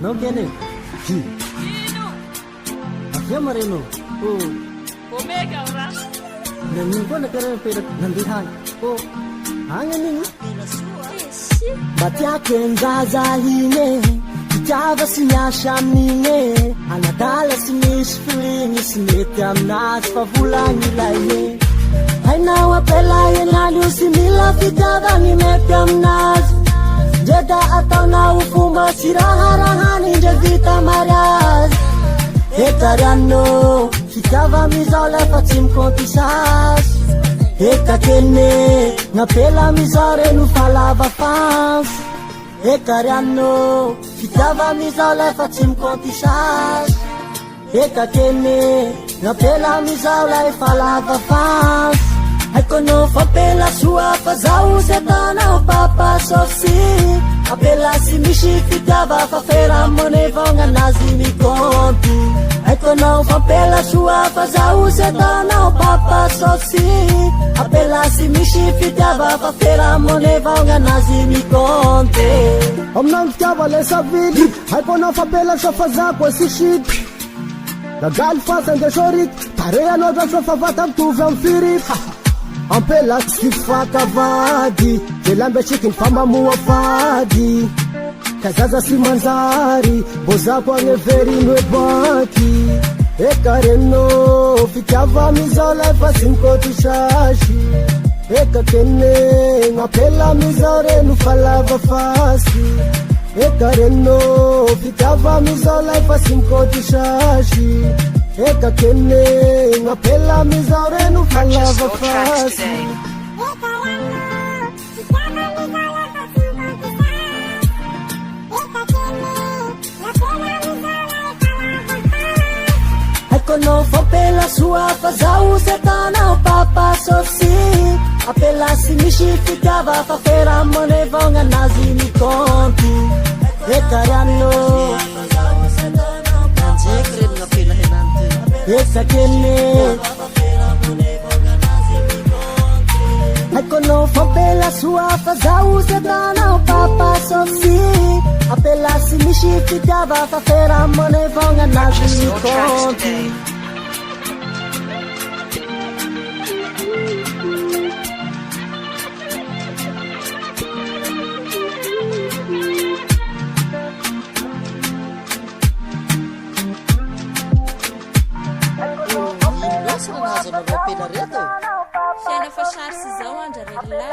não querem. Aqui marino. Como é que é ora? Não quando querem pera nandihan. Hangani. Batia kenzaza hine. Java sinyashamine. Anadala sinis feeling ismete amnas favulangi laine. I know a pela yenadu simila fitava ni mete amnas. Jeda atau na ufuma siraharahan inja vita maras. Ekarano fitava mizaula fatim kontisas. Ekakene na pela mizare no falava fans. Ekarano fitava mizaula fatim kontisas. Ekakene na pela mizaula e falava fans. Kono fa pela sua fazau setana o papa sosi. A pela si mishi fitava fa fera mone vonga nazi mi conti. Kono fa pela sua fazau setana o papa sosi. A pela si mishi fitava fa fera mone vonga nazi mi conti. Não ficava nessa vida. Kono fa pela sua fazau com esse shit. Da gal fazem de chorit. Tareia no da sua favata tu vem firit. Ampela si fakavadi Jelambe chicken fama muwafadi Kazaza si manzari Boza kwa ngeveri nwebaki Ekareno Fikava mizola fasinko tushashi Ekakene Ngapela mizore nufalava fasi Ekareno Fikava mizola fasinko tushashi Ekakene ngapela mizaure no falava fácil. Kono fa pela sua fazau setana o papa sosi. A pela si mishi ficava fa fera mone vonga nazi mi conti. Ekarano Ekakene Kono fa pela sua fazau setana o papa sosi. A pela si mishi ficava fa fera mone vonga nazi mi conti. Cheia de fachar-se, André,